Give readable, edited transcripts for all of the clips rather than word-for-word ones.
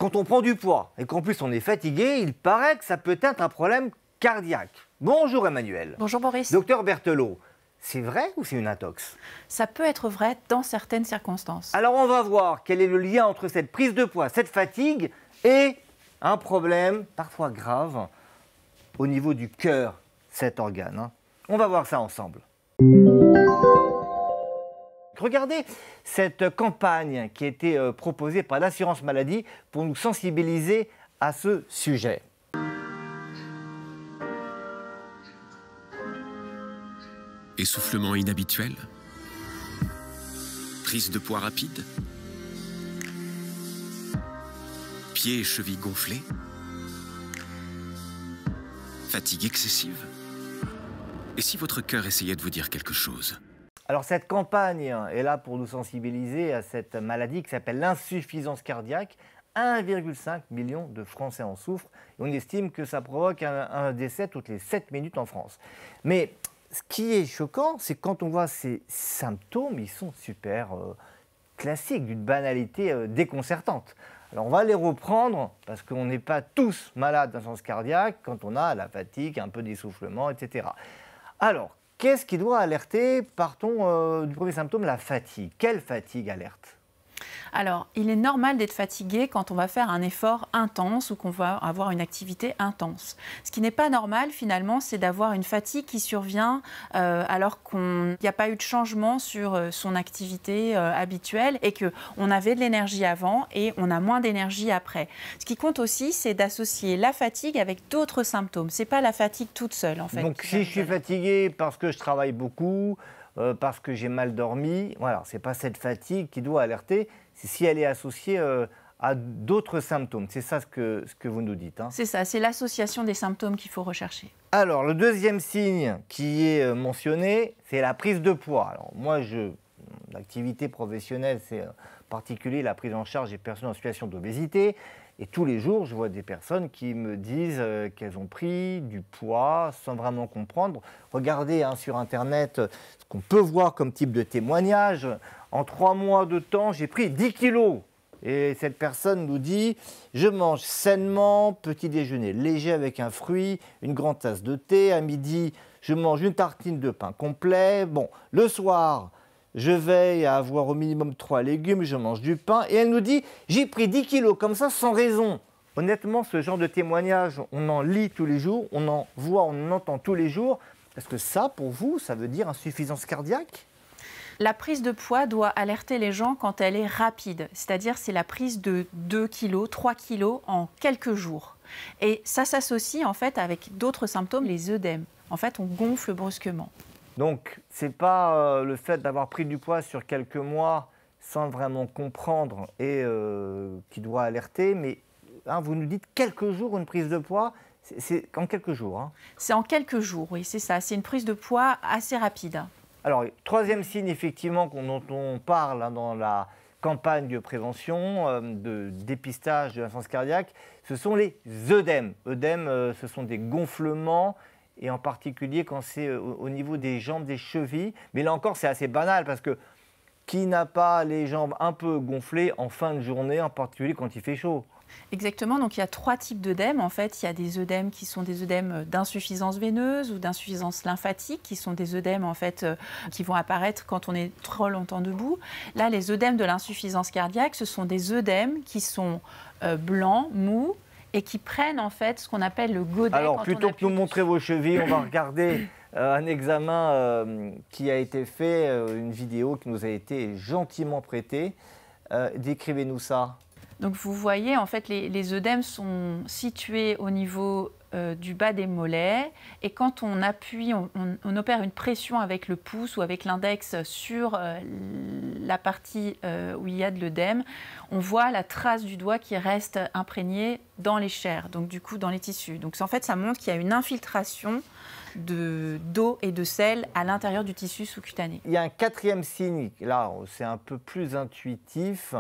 Quand on prend du poids et qu'en plus on est fatigué, il paraît que ça peut être un problème cardiaque. Bonjour Emmanuel. Bonjour Boris. Docteur Berthelot, c'est vrai ou c'est une intox? Ça peut être vrai dans certaines circonstances. Alors on va voir quel est le lien entre cette prise de poids, cette fatigue et un problème parfois grave au niveau du cœur, cet organe. On va voir ça ensemble. Regardez cette campagne qui a été proposée par l'assurance maladie pour nous sensibiliser à ce sujet. Essoufflement inhabituel? Prise de poids rapide? Pieds et chevilles gonflés? Fatigue excessive? Et si votre cœur essayait de vous dire quelque chose? Alors cette campagne est là pour nous sensibiliser à cette maladie qui s'appelle l'insuffisance cardiaque. 1,5 million de Français en souffrent et on estime que ça provoque un décès toutes les 7 minutes en France. Mais ce qui est choquant, c'est quand on voit ces symptômes, ils sont super classiques, d'une banalité déconcertante. Alors on va les reprendre parce qu'on n'est pas tous malades d'insuffisance cardiaque quand on a la fatigue, un peu d'essoufflement, etc. Alors, qu'est-ce qui doit alerter? Partons du premier symptôme, la fatigue. Quelle fatigue alerte? Alors, il est normal d'être fatigué quand on va faire un effort intense ou qu'on va avoir une activité intense. Ce qui n'est pas normal, finalement, c'est d'avoir une fatigue qui survient alors qu'il n'y a pas eu de changement sur son activité habituelle et qu'on avait de l'énergie avant et on a moins d'énergie après. Ce qui compte aussi, c'est d'associer la fatigue avec d'autres symptômes. Ce n'est pas la fatigue toute seule, en fait. Donc, si je suis fatigué parce que je travaille beaucoup, parce que j'ai mal dormi, voilà, ce n'est pas cette fatigue qui doit alerter, c'est si elle est associée à d'autres symptômes. C'est ça ce que vous nous dites. C'est ça, c'est l'association des symptômes qu'il faut rechercher. Alors, le deuxième signe qui est mentionné, c'est la prise de poids. Alors, moi, l'activité professionnelle, c'est en particulier la prise en charge des personnes en situation d'obésité. Et tous les jours, je vois des personnes qui me disent qu'elles ont pris du poids sans vraiment comprendre. Regardez sur Internet ce qu'on peut voir comme type de témoignage. En 3 mois de temps, j'ai pris 10 kilos. Et cette personne nous dit « Je mange sainement, petit déjeuner léger avec un fruit, une grande tasse de thé. À midi, je mange une tartine de pain complet. Bon, le soir, je veille à avoir au minimum 3 légumes, je mange du pain. » Et elle nous dit « J'ai pris 10 kilos comme ça sans raison. » Honnêtement, ce genre de témoignage, on en lit tous les jours, on en voit, on en entend tous les jours. Est-ce que ça, pour vous, ça veut dire insuffisance cardiaque? La prise de poids doit alerter les gens quand elle est rapide, c'est-à-dire c'est la prise de 2 kg, 3 kg en quelques jours. Et ça s'associe en fait avec d'autres symptômes, les œdèmes. En fait, on gonfle brusquement. Donc, ce n'est pas le fait d'avoir pris du poids sur quelques mois sans vraiment comprendre et qui doit alerter, mais vous nous dites quelques jours une prise de poids, c'est en quelques jours. C'est en quelques jours, oui, c'est ça. C'est une prise de poids assez rapide. Alors, troisième signe, effectivement, dont on parle dans la campagne de prévention, de dépistage de l'insuffisance cardiaque, ce sont les œdèmes. Œdèmes, ce sont des gonflements, et en particulier quand c'est au niveau des jambes, des chevilles. Mais là encore, c'est assez banal, parce que qui n'a pas les jambes un peu gonflées en fin de journée, en particulier quand il fait chaud? Exactement, donc il y a 3 types d'œdèmes. En fait, il y a des œdèmes qui sont des œdèmes d'insuffisance veineuse ou d'insuffisance lymphatique, qui sont des œdèmes en fait qui vont apparaître quand on est trop longtemps debout. Là, les œdèmes de l'insuffisance cardiaque, ce sont des œdèmes qui sont blancs, mous et qui prennent en fait ce qu'on appelle le godet. Alors, plutôt que nous montrer vos chevilles, on va regarder un examen qui a été fait, une vidéo qui nous a été gentiment prêtée. Décrivez-nous ça. Donc vous voyez, en fait, les œdèmes sont situés au niveau du bas des mollets. Et quand on appuie, on opère une pression avec le pouce ou avec l'index sur la partie où il y a de l'œdème, on voit la trace du doigt qui reste imprégnée dans les chairs, donc du coup dans les tissus. Donc en fait, ça montre qu'il y a une infiltration d'eau et de sel à l'intérieur du tissu sous-cutané. Il y a un quatrième signe, là c'est un peu plus intuitif,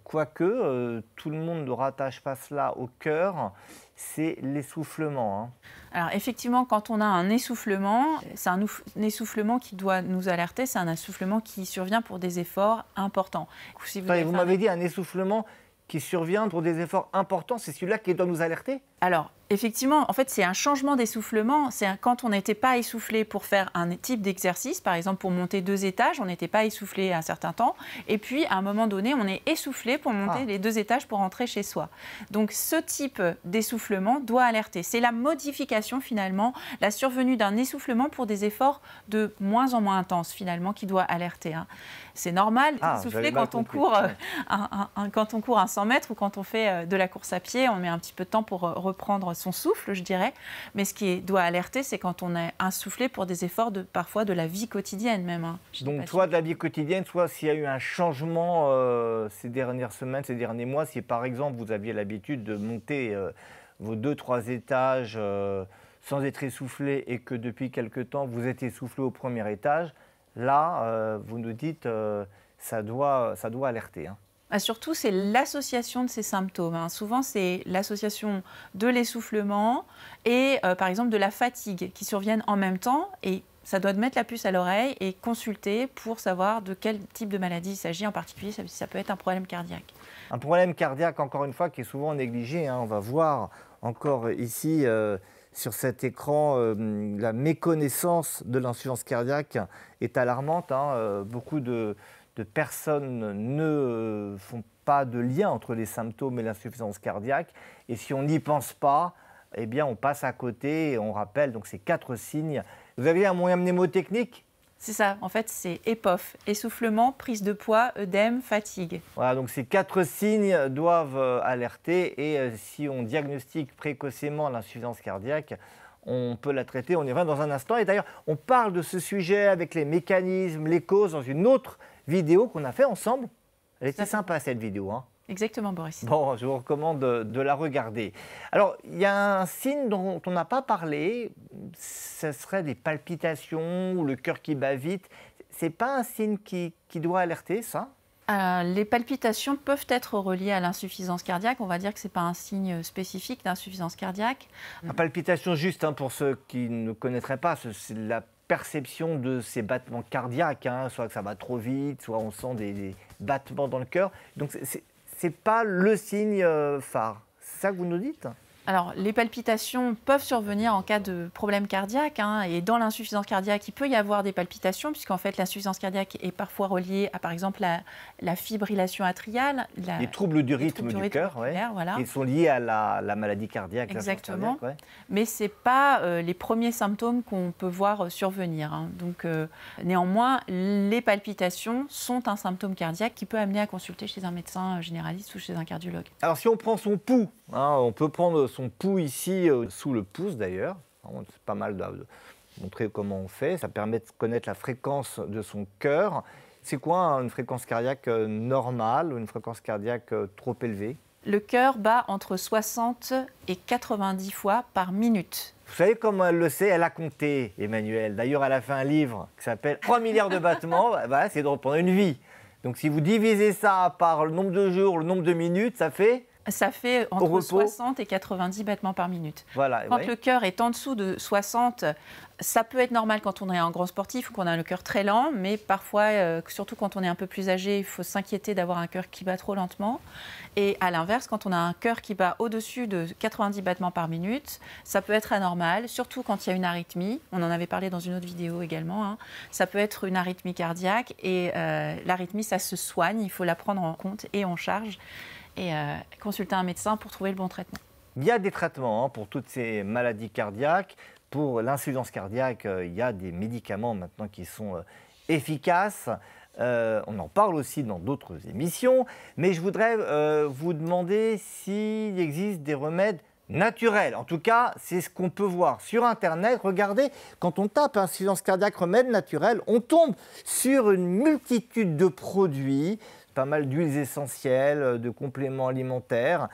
quoique tout le monde ne rattache pas cela au cœur, c'est l'essoufflement. Alors effectivement, quand on a un essoufflement, c'est un essoufflement qui doit nous alerter, c'est un essoufflement qui survient pour des efforts importants. Si vous m'avez dit un essoufflement qui survient pour des efforts importants, c'est celui-là qui doit nous alerter? Alors, effectivement, en fait, c'est un changement d'essoufflement. Quand on n'était pas essoufflé pour faire un type d'exercice, par exemple pour monter 2 étages, on n'était pas essoufflé un certain temps. Et puis, à un moment donné, on est essoufflé pour monter les 2 étages pour rentrer chez soi. Donc, ce type d'essoufflement doit alerter. C'est la modification, finalement, la survenue d'un essoufflement pour des efforts de moins en moins intenses, finalement, qui doit alerter. C'est normal d'essouffler quand on court quand on court un 100 mètres ou quand on fait de la course à pied. On met un petit peu de temps pour reprendre son souffle, je dirais. Mais ce qui doit alerter, c'est quand on est essoufflé pour des efforts parfois de la vie quotidienne même. Donc, soit de la vie quotidienne, soit s'il y a eu un changement ces dernières semaines, ces derniers mois, si par exemple vous aviez l'habitude de monter vos 2-3 étages sans être essoufflé et que depuis quelque temps vous êtes essoufflé au premier étage, là, vous nous dites ça doit alerter. Surtout, c'est l'association de ces symptômes. Souvent, c'est l'association de l'essoufflement et, par exemple, de la fatigue qui surviennent en même temps. Et ça doit mettre la puce à l'oreille et consulter pour savoir de quel type de maladie il s'agit. En particulier, ça peut être un problème cardiaque. Un problème cardiaque, encore une fois, qui est souvent négligé. On va voir encore ici, sur cet écran, la méconnaissance de l'insuffisance cardiaque est alarmante. Beaucoup de personnes ne font pas de lien entre les symptômes et l'insuffisance cardiaque. Et si on n'y pense pas, eh bien, on passe à côté et on rappelle donc, ces 4 signes. Vous avez un moyen mnémotechnique? C'est ça, en fait, c'est EPOF, essoufflement, prise de poids, œdème, fatigue. Voilà, donc ces 4 signes doivent alerter et si on diagnostique précocement l'insuffisance cardiaque, on peut la traiter, on y revient dans un instant. Et d'ailleurs, on parle de ce sujet avec les mécanismes, les causes, dans une autre vidéo qu'on a fait ensemble. Elle était sympa cette vidéo. Exactement, Boris. Bon, je vous recommande de la regarder. Alors, il y a un signe dont on n'a pas parlé, ce serait des palpitations ou le cœur qui bat vite. Ce n'est pas un signe qui doit alerter, ça? Les palpitations peuvent être reliées à l'insuffisance cardiaque. On va dire que ce n'est pas un signe spécifique d'insuffisance cardiaque. La palpitation, juste pour ceux qui ne connaîtraient pas, c'est la perception de ces battements cardiaques, soit que ça va trop vite, soit on sent des battements dans le cœur. Donc, c'est pas le signe phare. C'est ça que vous nous dites? Alors, les palpitations peuvent survenir en cas de problème cardiaque. Et dans l'insuffisance cardiaque, il peut y avoir des palpitations, puisqu'en fait, l'insuffisance cardiaque est parfois reliée à, par exemple, la fibrillation atriale. Les troubles du rythme du cœur, voilà. Ils sont liés à la maladie cardiaque. Exactement. Cardiaque, mais ce n'est pas les premiers symptômes qu'on peut voir survenir. Donc, néanmoins, les palpitations sont un symptôme cardiaque qui peut amener à consulter chez un médecin généraliste ou chez un cardiologue. Alors, si on prend son pouls, on peut prendre son pouls ici, sous le pouce d'ailleurs. C'est pas mal de montrer comment on fait. Ça permet de connaître la fréquence de son cœur. C'est quoi une fréquence cardiaque normale ou une fréquence cardiaque trop élevée? Le cœur bat entre 60 et 90 fois par minute. Vous savez comment elle le sait? Elle a compté, Emmanuelle. D'ailleurs, elle a fait un livre qui s'appelle 3 milliards de battements. C'est de reprendre une vie. Donc, si vous divisez ça par le nombre de jours, le nombre de minutes, ça fait entre 60 et 90 battements par minute. Voilà, quand le cœur est en dessous de 60, ça peut être normal quand on est un grand sportif ou qu'on a le cœur très lent, mais parfois, surtout quand on est un peu plus âgé, il faut s'inquiéter d'avoir un cœur qui bat trop lentement. Et à l'inverse, quand on a un cœur qui bat au-dessus de 90 battements par minute, ça peut être anormal, surtout quand il y a une arythmie. On en avait parlé dans une autre vidéo également. Ça peut être une arythmie cardiaque et l'arythmie, ça se soigne, il faut la prendre en compte et en charge. Et consulter un médecin pour trouver le bon traitement. Il y a des traitements pour toutes ces maladies cardiaques. Pour l'insuffisance cardiaque, il y a des médicaments maintenant qui sont efficaces. On en parle aussi dans d'autres émissions. Mais je voudrais vous demander s'il existe des remèdes naturels. En tout cas, c'est ce qu'on peut voir sur Internet. Regardez, quand on tape insuffisance cardiaque, remède naturel, on tombe sur une multitude de produits, pas mal d'huiles essentielles, de compléments alimentaires.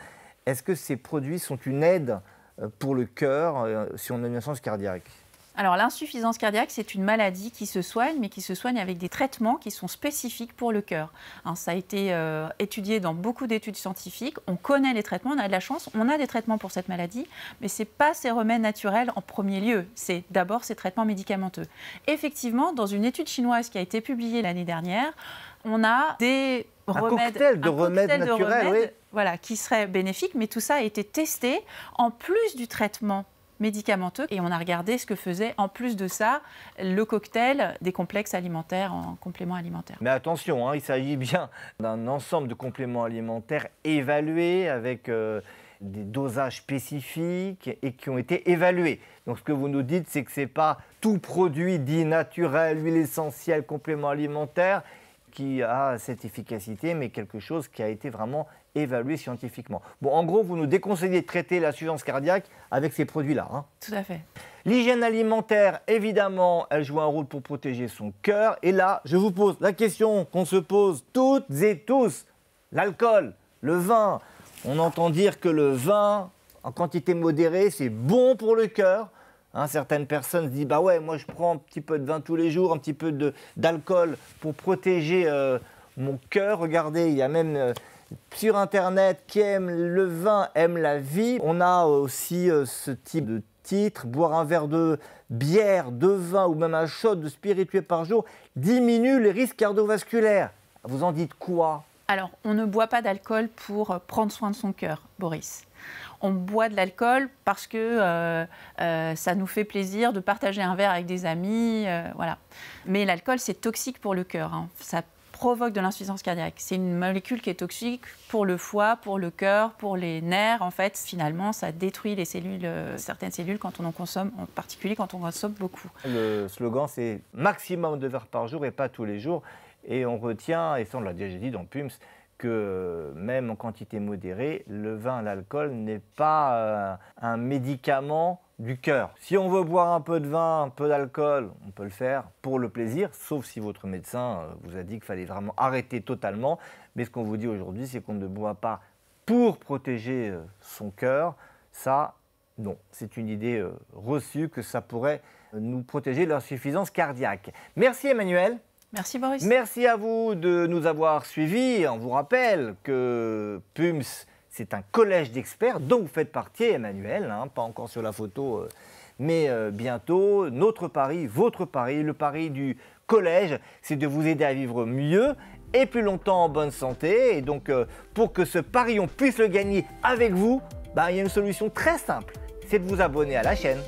Est-ce que ces produits sont une aide pour le cœur si on a une insuffisance cardiaque? Alors, l'insuffisance cardiaque, c'est une maladie qui se soigne, mais qui se soigne avec des traitements qui sont spécifiques pour le cœur. Ça a été étudié dans beaucoup d'études scientifiques. On connaît les traitements, on a de la chance, on a des traitements pour cette maladie, mais ce n'est pas ces remèdes naturels en premier lieu. C'est d'abord ces traitements médicamenteux. Effectivement, dans une étude chinoise qui a été publiée l'année dernière, on a des cocktail de remède naturel, oui. Voilà, qui serait bénéfique, mais tout ça a été testé en plus du traitement médicamenteux et on a regardé ce que faisait en plus de ça le cocktail des complexes alimentaires en compléments alimentaires. Mais attention, hein, il s'agit bien d'un ensemble de compléments alimentaires évalués avec des dosages spécifiques et qui ont été évalués. Donc ce que vous nous dites, c'est que ce n'est pas tout produit dit naturel, huile essentielle, complément alimentaire qui a cette efficacité, mais quelque chose qui a été vraiment évalué scientifiquement. Bon, en gros, vous nous déconseillez de traiter l'insuffisance cardiaque avec ces produits-là. Hein. Tout à fait. L'hygiène alimentaire, évidemment, elle joue un rôle pour protéger son cœur. Et là, je vous pose la question qu'on se pose toutes et tous. L'alcool, le vin. On entend dire que le vin, en quantité modérée, c'est bon pour le cœur. Hein, certaines personnes se disent, bah ouais, moi je prends un petit peu de vin tous les jours, un petit peu d'alcool pour protéger mon cœur. Regardez, il y a même sur Internet qui aime le vin, aime la vie. On a aussi ce type de titre, boire un verre de bière, de vin ou même un shot de spiritueux par jour diminue les risques cardiovasculaires. Vous en dites quoi? Alors, on ne boit pas d'alcool pour prendre soin de son cœur, Boris. On boit de l'alcool parce que ça nous fait plaisir de partager un verre avec des amis, voilà. Mais l'alcool, c'est toxique pour le cœur, hein. Ça provoque de l'insuffisance cardiaque. C'est une molécule qui est toxique pour le foie, pour le cœur, pour les nerfs. En fait, finalement, ça détruit les cellules, certaines cellules quand on en consomme, en particulier quand on consomme beaucoup. Le slogan, c'est maximum de verres par jour et pas tous les jours. Et on retient, et ça on l'a déjà dit dans PUMS, que même en quantité modérée, le vin, l'alcool n'est pas un médicament du cœur. Si on veut boire un peu de vin, un peu d'alcool, on peut le faire pour le plaisir, sauf si votre médecin vous a dit qu'il fallait vraiment arrêter totalement. Mais ce qu'on vous dit aujourd'hui, c'est qu'on ne boit pas pour protéger son cœur. Ça, non, c'est une idée reçue que ça pourrait nous protéger de l'insuffisance cardiaque. Merci Emmanuel. Merci Boris. Merci à vous de nous avoir suivis. On vous rappelle que PUMS, c'est un collège d'experts dont vous faites partie, Emmanuel, hein, pas encore sur la photo, mais bientôt. Notre pari, votre pari, le pari du collège, c'est de vous aider à vivre mieux et plus longtemps en bonne santé. Et donc, pour que ce pari, on puisse le gagner avec vous, il y a une solution très simple, c'est de vous abonner à la chaîne.